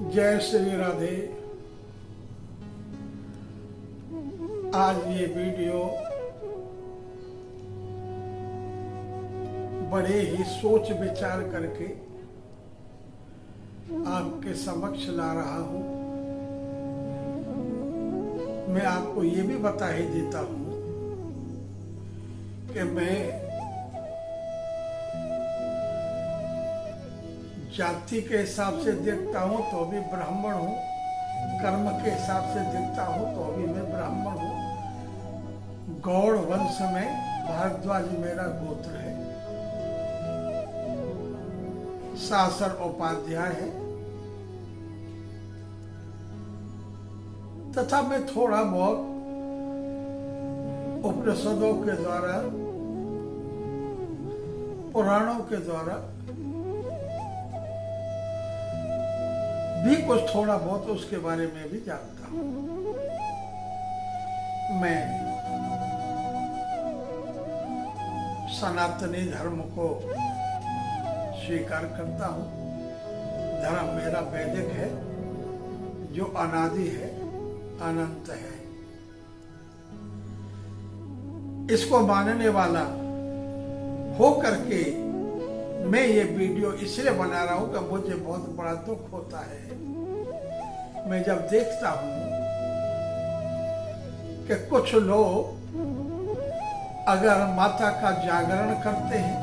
जय श्री राधे। आज ये वीडियो बड़े ही सोच विचार करके आपके समक्ष ला रहा हूं। मैं आपको ये भी बता ही देता हूं कि मैं जाति के हिसाब से देखता हूं तो भी ब्राह्मण हूं, कर्म के हिसाब से देखता हूं तो भी मैं ब्राह्मण हूं। गौड़ वंश में भारद्वाज मेरा गोत्र है, सासर उपाध्याय है, तथा मैं थोड़ा बहुत उपनिषदों के द्वारा, पुराणों के द्वारा भी कुछ थोड़ा बहुत उसके बारे में भी जानता हूं। मैं सनातनी धर्म को स्वीकार करता हूं। धर्म मेरा वैदिक है, जो अनादि है, अनंत है। इसको मानने वाला हो करके मैं ये वीडियो इसलिए बना रहा हूं कि मुझे बहुत बड़ा दुख होता है। मैं जब देखता हूं कि कुछ लोग अगर माता का जागरण करते हैं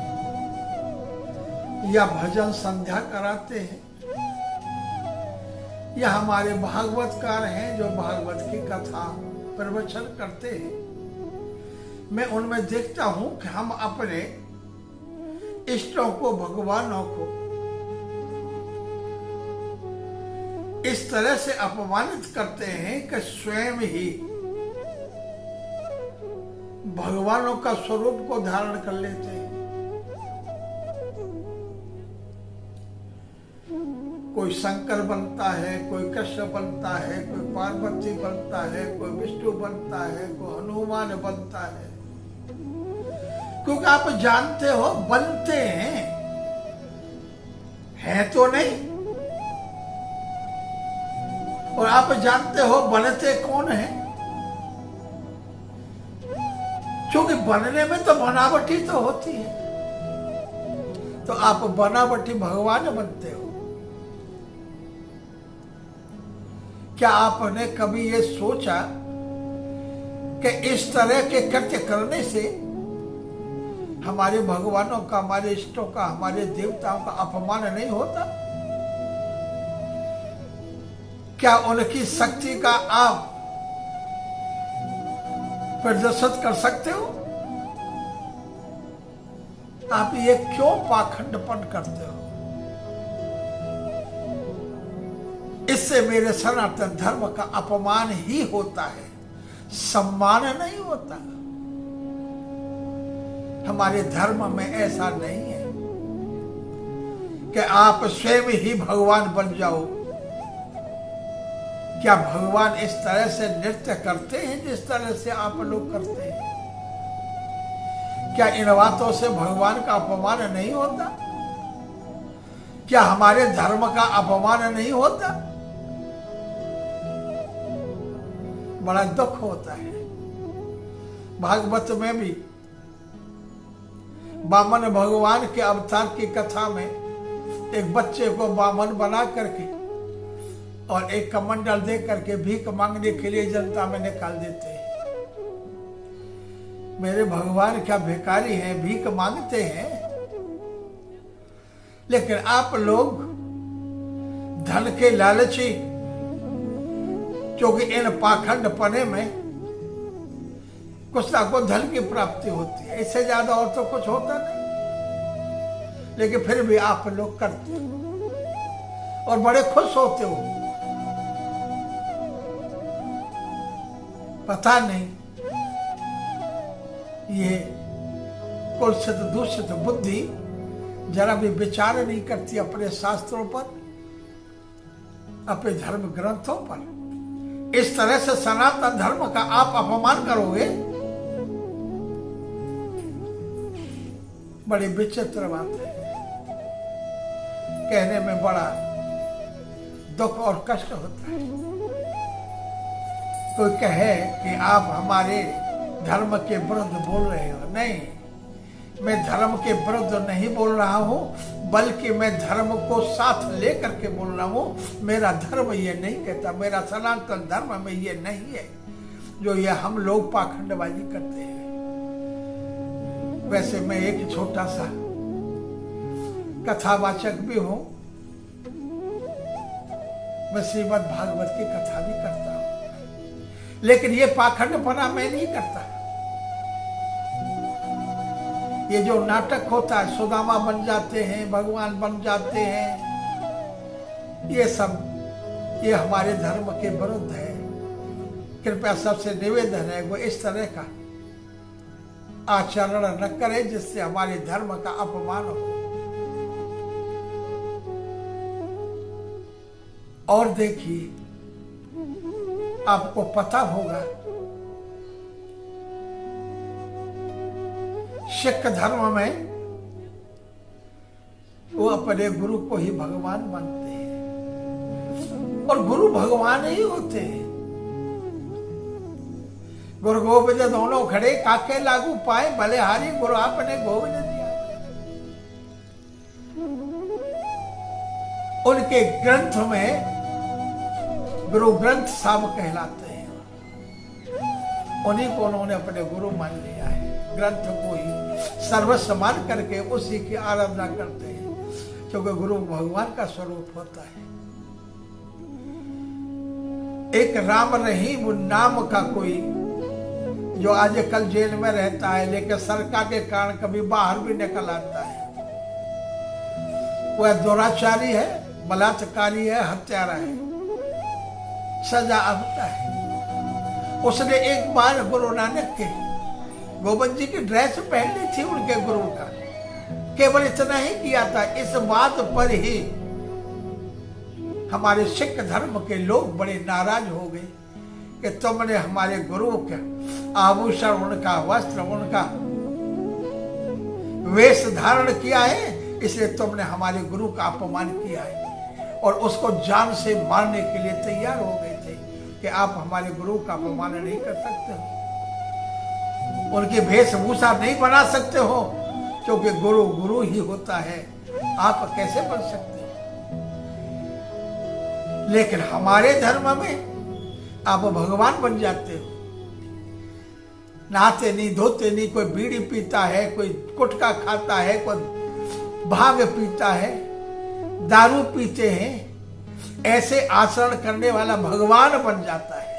या भजन संध्या कराते हैं या हमारे भागवतकार हैं जो भागवत की कथा प्रवचन करते हैं, मैं उनमें देखता हूं कि हम अपने इष्टों को, भगवानों को इस तरह से अपमानित करते हैं कि स्वयं ही भगवानों का स्वरूप को धारण कर लेते हैं। कोई शंकर बनता है, कोई कृष्ण बनता है, कोई पार्वती बनता है, कोई विष्णु बनता है, कोई हनुमान बनता है। क्योंकि आप जानते हो बनते हैं तो नहीं, और आप जानते हो बनते कौन है। क्योंकि बनने में तो बनावटी तो होती है, तो आप बनावटी भगवान बनते हो। क्या आपने कभी ये सोचा कि इस तरह के कृत्य करने से हमारे भगवानों का, हमारे इष्टों का, हमारे देवताओं का अपमान नहीं होता? क्या उनकी शक्ति का आप प्रदर्शित कर सकते हो? आप ये क्यों पाखंडपन करते हो? इससे मेरे सनातन धर्म का अपमान ही होता है, सम्मान नहीं होता। हमारे धर्म में ऐसा नहीं है कि आप स्वयं ही भगवान बन जाओ। क्या भगवान इस तरह से नृत्य करते हैं जिस तरह से आप लोग करते हैं? क्या इन बातों से भगवान का अपमान नहीं होता? क्या हमारे धर्म का अपमान नहीं होता? बड़ा दुख होता है। भागवत में भी वामन भगवान के अवतार की कथा में एक बच्चे को वामन बना करके और एक कमंडल दे करके भीख मांगने के लिए जनता में निकाल देते हैं। मेरे भगवान क्या भिखारी हैं, भीख मांगते हैं? लेकिन आप लोग धन के लालची, क्योंकि इन पाखंड पने में कुछ ना कुछ धन की प्राप्ति होती है, इससे ज्यादा और तो कुछ होता नहीं। लेकिन फिर भी आप लोग करते हो और बड़े खुश होते हो। पता नहीं ये कुलसित दूषित बुद्धि जरा भी विचार नहीं करती अपने शास्त्रों पर, अपने धर्म ग्रंथों पर। इस तरह से सनातन धर्म का आप अपमान करोगे, बड़ी विचित्र बात है। कहने में बड़ा दुख और कष्ट होता है। कोई कहे कि आप हमारे धर्म के विरुद्ध बोल रहे हो, नहीं, मैं धर्म के विरुद्ध नहीं बोल रहा हूं, बल्कि मैं धर्म को साथ लेकर के बोल रहा हूं। मेरा धर्म ये नहीं कहता, मेरा सनातन धर्म में ये नहीं है जो ये हम लोग पाखंडबाजी करते हैं। वैसे मैं एक छोटा सा कथावाचक भी हूं, मैं श्रीमद् भागवत की कथा भी करता हूं, लेकिन ये पाखंडपना मैं नहीं करता। ये जो नाटक होता है, सुदामा बन जाते हैं, भगवान बन जाते हैं, ये सब ये हमारे धर्म के विरुद्ध है। कृपया सबसे निवेदन है वो इस तरह का आचरण न करे जिससे हमारे धर्म का अपमान हो। और देखिए, आपको पता होगा सिख धर्म में वो अपने गुरु को ही भगवान मानते हैं, और गुरु भगवान ही होते हैं। गुरु गोविंद दोनों खड़े, काके लागू पाए बलिहारी, गुरु आपने गोविंद दिया। उनके ग्रंथ में गुरु ग्रंथ साहब कहलाते हैं, उन्हीं को उन्होंने अपने गुरु मान लिया है। ग्रंथ को ही सर्वस्व मान करके उसी की आराधना करते हैं, क्योंकि गुरु भगवान का स्वरूप होता है। एक राम रहीम नाम का कोई जो आज कल जेल में रहता है, लेकिन सरकार के कारण कभी बाहर भी निकल आता है, वह दुराचारी है, बलात्कारी है, हत्यारा है, सजा आता है। उसने एक बार गुरु नानक के गोविंद जी की ड्रेस पहनी थी उनके गुरु का, केवल इतना ही किया था। इस बात पर ही हमारे सिख धर्म के लोग बड़े नाराज हो गए कि तुमने हमारे गुरु का आभूषण, उनका वस्त्र, उनका वेश धारण किया है, इसलिए तुमने हमारे गुरु का अपमान किया है। और उसको जान से मारने के लिए तैयार हो गए थे कि आप हमारे गुरु का अपमान नहीं कर सकते हो, उनकी वेशभूषा नहीं बना सकते हो, क्योंकि गुरु गुरु ही होता है, आप कैसे बन सकते हो। लेकिन हमारे धर्म में आप भगवान बन जाते हो। नहाते नहीं, धोते नहीं, कोई बीड़ी पीता है, कोई गुटखा खाता है, कोई भांग पीता है, दारू पीते हैं, ऐसे आचरण करने वाला भगवान बन जाता है,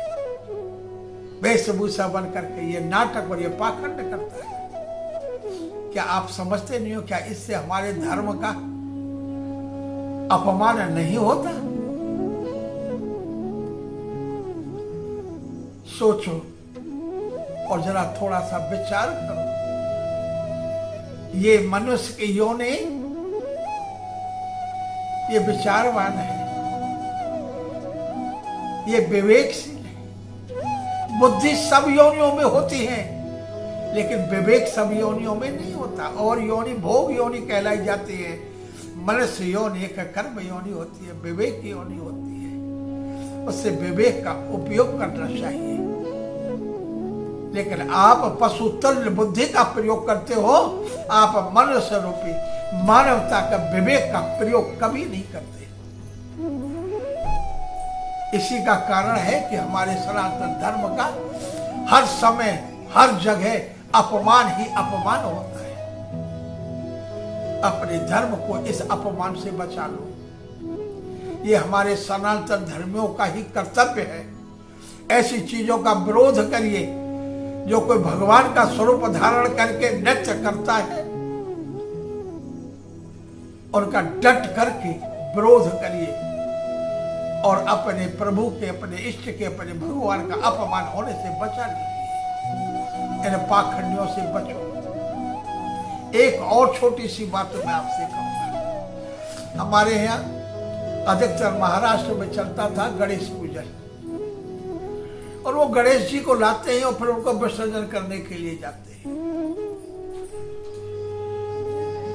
वेशभूषा बन करके। ये नाटक और ये पाखंड करता है। क्या आप समझते नहीं हो क्या इससे हमारे धर्म का अपमान नहीं होता? सोचो और जरा थोड़ा सा विचार करो। ये मनुष्य की योनि, ये विचारवान है, ये विवेकशील है। बुद्धि सब योनियों में होती है, लेकिन विवेक सब योनियों में नहीं होता। और योनि भोग योनि कहलाई जाती है, मनुष्य योनि एक कर्म योनि होती है, विवेक की योनि होती है। उससे विवेक का उपयोग करना चाहिए। लेकिन आप पशु तुल्य बुद्धि का प्रयोग करते हो, आप मनुष्य रूपी मानवता का विवेक का प्रयोग कभी नहीं करते। इसी का कारण है कि हमारे सनातन धर्म का हर समय हर जगह अपमान ही अपमान होता है। अपने धर्म को इस अपमान से बचा लो। ये हमारे सनातन धर्मियों का ही कर्तव्य है। ऐसी चीजों का विरोध करिए। जो कोई भगवान का स्वरूप धारण करके नृत्य करता है, उनका डट करके विरोध करिए और अपने प्रभु के, अपने इष्ट के, अपने भगवान का अपमान होने से बचा लीजिए। इन पाखंडियों से बचो। एक और छोटी सी बात मैं आपसे कहूंगा। हमारे यहाँ अधिकतर महाराष्ट्र में चलता था गणेश पूजन, और वो गणेश जी को लाते हैं और फिर उनको विसर्जन करने के लिए जाते हैं।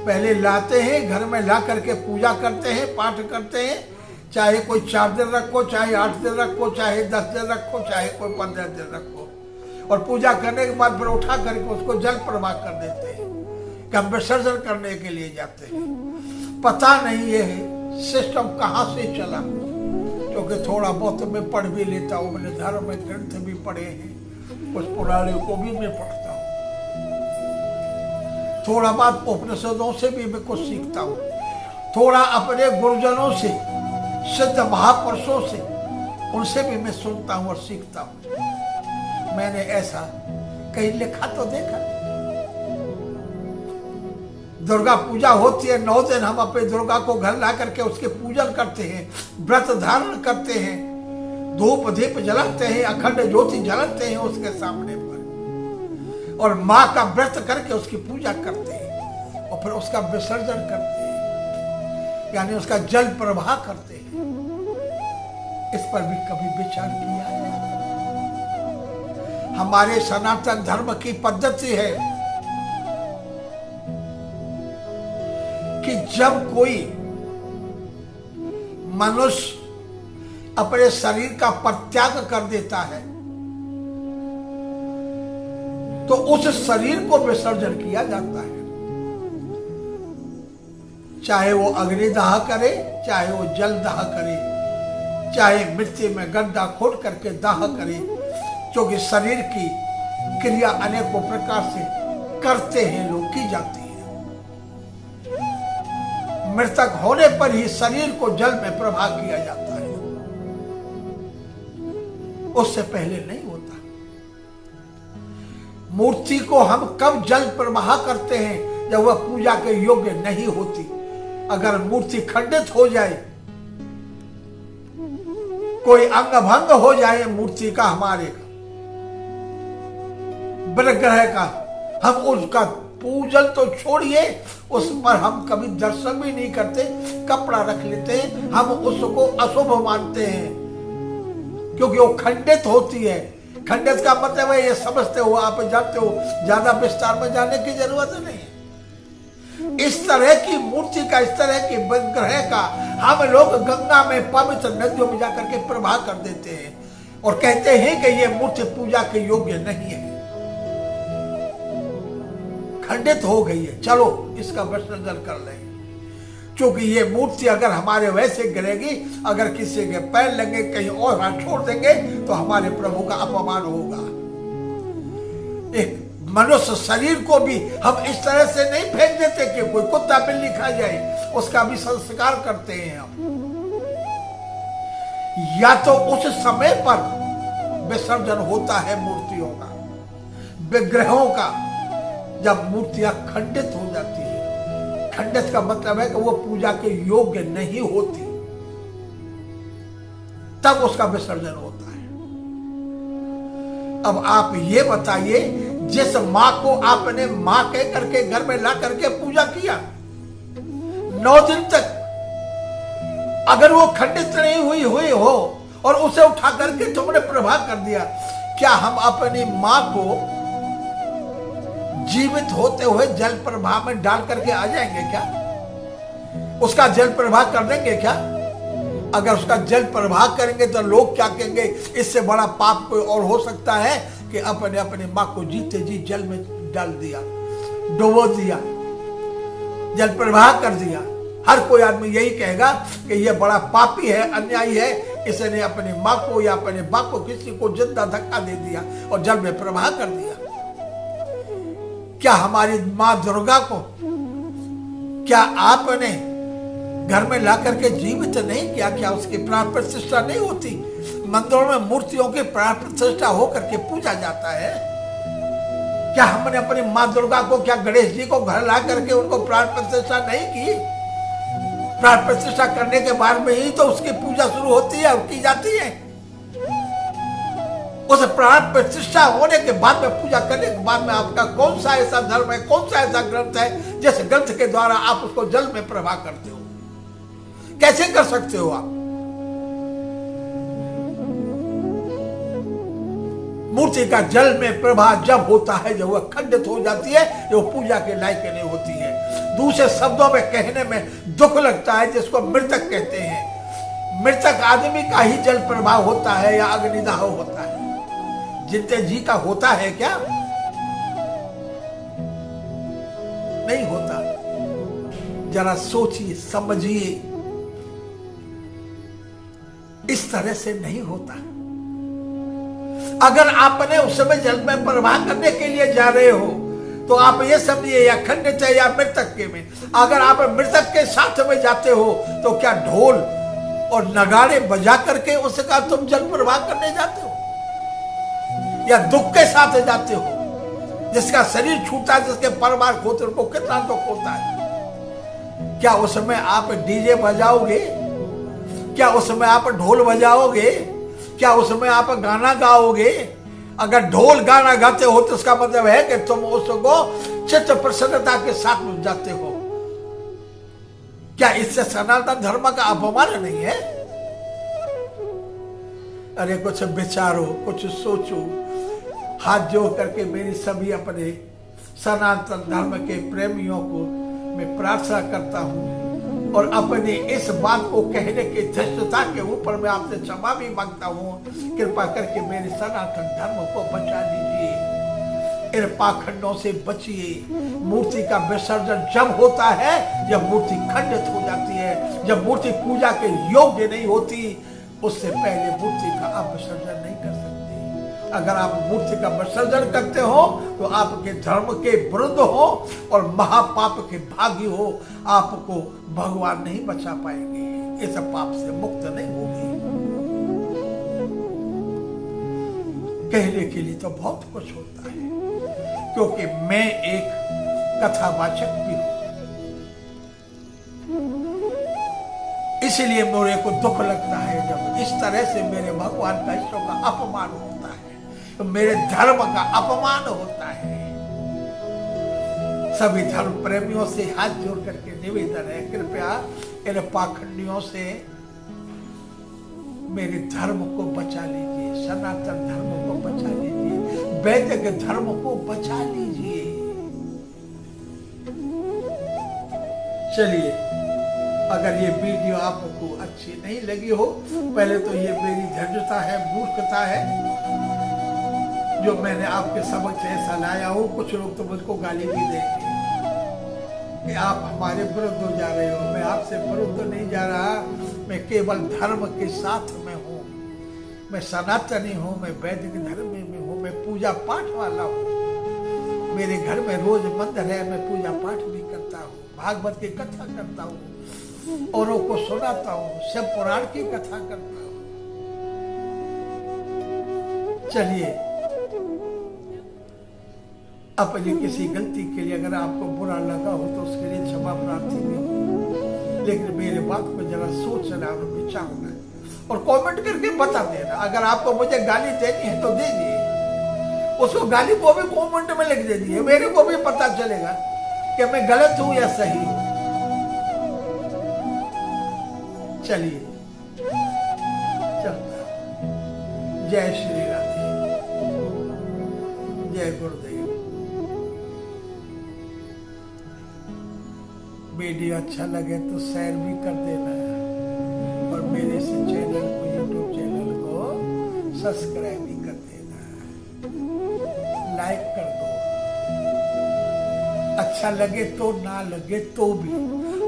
पहले लाते हैं, घर में ला करके पूजा करते हैं, पाठ करते हैं, चाहे कोई 4 दिन रखो, चाहे 8 दिन रखो, चाहे 10 दिन रखो, चाहे कोई 15 दिन रखो, और पूजा करने के बाद फिर उठा करके उसको जल प्रवाह कर देते हैं कि हम विसर्जन करने के लिए जाते हैं। पता नहीं ये सिस्टम कहाँ से चला, क्योंकि थोड़ा बहुत मैं पढ़ भी लेता हूँ, मैंने धर्म में ग्रंथ भी पढ़े हैं, कुछ पुराने को भी मैं पढ़ता हूँ, थोड़ा बहुत उपनिषदों से भी मैं कुछ सीखता हूँ, थोड़ा अपने गुरुजनों से, सिद्ध महापुरुषों से, उनसे भी मैं सुनता हूँ और सीखता हूँ। मैंने ऐसा कहीं लिखा तो देखा। दुर्गा पूजा होती है, 9 दिन हम अपने दुर्गा को घर ला करके उसके पूजन करते हैं, व्रत धारण करते हैं, धूप दीप जलाते हैं, अखंड ज्योति जलाते हैं उसके सामने पर, और माँ का व्रत करके उसकी पूजा करते हैं, और फिर उसका विसर्जन करते हैं, यानी उसका जल प्रवाह करते हैं। इस पर भी कभी विचार किया है? हमारे सनातन धर्म की पद्धति है कि जब कोई मनुष्य अपने शरीर का परित्याग कर देता है तो उस शरीर को विसर्जन किया जाता है, चाहे वो अग्निदाह करे, चाहे वो जल दाह करे, चाहे मिट्टी में गड्ढा खोद करके दाह करे, क्योंकि शरीर की क्रिया अनेकों प्रकार से करते हैं लोग, की जाती है। मृतक होने पर ही शरीर को जल में प्रवाह किया जाता है, उससे पहले नहीं होता। मूर्ति को हम कब जल प्रवाह करते हैं? जब वह पूजा के योग्य नहीं होती। अगर मूर्ति खंडित हो जाए, कोई अंग भंग हो जाए मूर्ति का, हमारे का विग्रह का, हम उसका पूजन तो छोड़िए, उस पर हम कभी दर्शन भी नहीं करते, कपड़ा रख लेते हैं, हम उसको अशुभ मानते हैं, क्योंकि वो खंडित होती है। खंडित का मतलब है, ये समझते हो, आप जानते हो, ज्यादा विस्तार में जाने की जरूरत नहीं है। इस तरह की मूर्ति का, इस तरह की विग्रह का हम लोग गंगा में, पवित्र नदियों में जाकर के प्रवाह कर देते हैं और कहते हैं कि ये मूर्ति पूजा के योग्य नहीं है, खंडित हो गई है, चलो इसका विसर्जन कर लें। क्योंकि ये मूर्ति अगर हमारे वैसे गिरेगी, अगर किसी के पैर लगे, कहीं और हाथ छोड़ देंगे, तो हमारे प्रभु का अपमान होगा। एक मनुष्य शरीर को भी हम इस तरह से नहीं फेंक देते कि कोई कुत्ता बिल्ली खा जाए, उसका भी संस्कार करते हैं हम। या तो उस समय पर विसर्जन होता है मूर्तियों का, विग्रहों का, जब मूर्तियां खंडित हो जाती है। खंडित का मतलब है कि वो पूजा के योग्य नहीं होती, तब उसका विसर्जन होता है। अब आप ये बताइए, जिस मां को आपने मां कह करके घर में ला करके पूजा किया 9 दिन तक, अगर वो खंडित नहीं हुई हो और उसे उठा करके तुमने प्रवाह कर दिया, क्या हम अपनी मां को जीवित होते हुए जल प्रवाह में डाल करके आ जाएंगे क्या? उसका जल प्रवाह कर देंगे क्या? अगर उसका जल प्रवाह करेंगे तो लोग क्या कहेंगे? इससे बड़ा पाप कोई और हो सकता है कि अपने अपनी मां को जीते जी जल में डाल दिया, डुबो दिया, जल प्रवाह कर दिया। हर कोई आदमी यही कहेगा कि यह बड़ा पापी है, अन्यायी है, इसने अपनी मां को या अपने बाप को, किसी को जिंदा धक्का दे दिया और जल में प्रवाह कर दिया। क्या हमारी मां दुर्गा को क्या आपने घर में ला करके जीवित नहीं किया? क्या उसकी प्राण प्रतिष्ठा नहीं होती? मंदिरों में मूर्तियों की प्राण प्रतिष्ठा होकर के पूजा जाता है। क्या हमने अपनी मां दुर्गा को, क्या गणेश जी को घर ला करके उनको प्राण प्रतिष्ठा नहीं की? प्राण प्रतिष्ठा करने के बाद में ही तो उसकी पूजा शुरू होती है और की जाती है। उस प्राण प्रतिष्ठा होने के बाद में, पूजा करने के बाद में आपका कौन सा ऐसा धर्म है, कौन सा ऐसा ग्रंथ है जिस ग्रंथ के द्वारा आप उसको जल में प्रवाह करते हो? कैसे कर सकते हो आप? मूर्ति का जल में प्रवाह जब होता है, जब वह खंडित हो जाती है, वो पूजा के लायक नहीं होती है। दूसरे शब्दों में कहने में दुख लगता है, जिसको मृतक कहते हैं। मृतक आदमी का ही जल प्रवाह होता है या अग्निदाह होता है, जिंदे जी का होता है क्या? नहीं होता। जरा सोचिए, समझिए, इस तरह से नहीं होता। अगर आपने उस समय जल में प्रवाह करने के लिए जा रहे हो तो आप ये समझिए या खंडित है या मृतक के में, अगर आप मृतक के साथ में जाते हो तो क्या ढोल और नगाड़े बजा करके उसका तुम जल प्रवाह करने जाते हो, या दुख के साथ जाते हो? जिसका शरीर छूटा, जिसके परिवार खोते, उनको कितना दुख होता है। क्या उसमें आप डीजे बजाओगे? क्या उसमें आप ढोल बजाओगे? क्या उसमें आप गाना गाओगे? अगर ढोल गाना गाते हो तो इसका मतलब है कि तुम उसको चित्त प्रसन्नता के साथ में जाते हो। क्या इससे सनातन धर्म का अपमान नहीं है? अरे कुछ विचारो, कुछ सोचो। हाथ जोड़ करके मेरी सभी अपने सनातन धर्म के प्रेमियों को मैं प्रार्थना करता हूं और अपने इस बात को कहने की धृष्टता के ऊपर मैं आपसे क्षमा भी मांगता हूं। कृपा करके मेरे सनातन धर्म को बचा लीजिए, इन पाखंडों से बचिए। मूर्ति का विसर्जन जब होता है जब मूर्ति खंडित हो जाती है, जब मूर्ति पूजा के योग्य नहीं होती, उससे पहले मूर्ति का आप विसर्जन नहीं कर सकते। अगर आप मूर्ति का विसर्जन करते हो तो आपके धर्म के विरुद्ध हो और महापाप के भागी हो। आपको भगवान नहीं बचा पाएंगे, इस पाप से मुक्त नहीं होगी। कहने के लिए तो बहुत कुछ होता है, क्योंकि मैं एक कथावाचक भी हूं, इसलिए मेरे को दुख लगता है जब इस तरह से मेरे भगवान का ईश्वर का अपमान होता है, तो मेरे धर्म का अपमान होता है। सभी धर्म प्रेमियों से हाथ जोड़ करके निवेदन है, कृपया इन पाखंडियों से मेरे धर्म को बचा लीजिए, सनातन धर्म को बचा लीजिए, वैदिक धर्म को बचा लीजिए। चलिए, अगर ये वीडियो आपको अच्छी नहीं लगी हो, पहले तो ये मेरी धैर्यता है, मूर्खता है जो मैंने आपके समक्ष ऐसा लाया हूं। कुछ लोग तो मुझको गाली भी देंगे कि आप हमारे विरुद्ध हो जा रहे हो। मैं आपसे विरुद्ध नहीं जा रहा, मैं केवल धर्म के साथ में हूँ। मैं सनातनी हूँ, मैं वैदिक धर्म में हूँ, मैं पूजा पाठ वाला हूँ। मेरे घर में रोज मंदिर है, मैं पूजा पाठ भी करता हूँ, भागवत की कथा करता हूँ, औरों को सुनाता हूँ, शिव पुराण की कथा करता हूँ। चलिए, अपनी किसी गलती के लिए अगर आपको बुरा लगा हो तो उसके लिए क्षमा प्रार्थी भी हो, लेकिन मेरे बात को जरा सोचना और विचारना और कमेंट करके बता देना। अगर आपको मुझे गाली देनी है तो दीजिए, उसको गाली को भी कमेंट में लिख दीजिए, मेरे को भी पता चलेगा कि मैं गलत हूं या सही हूं। चलिए, चलता। जय श्री राधे, जय गुरुदेव। वीडियो अच्छा लगे तो शेयर भी कर देना और मेरे इस चैनल को, यूट्यूब चैनल को सब्सक्राइब भी कर देना, लाइक कर दो। अच्छा लगे तो, ना लगे तो भी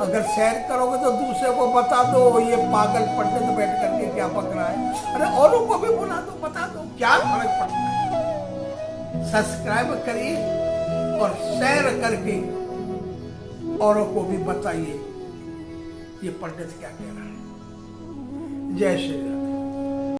अगर शेयर करोगे तो दूसरे को बता दो, ये पागल पंडित बैठ करके क्या बक रहा है। अरे औरों को भी बुला दो, बता दो, क्या फर्क पड़ता है। सब्सक्राइब करिए और शेयर करके औरों को भी बताइए ये पंडित क्या कह रहा है। जय श्री राम।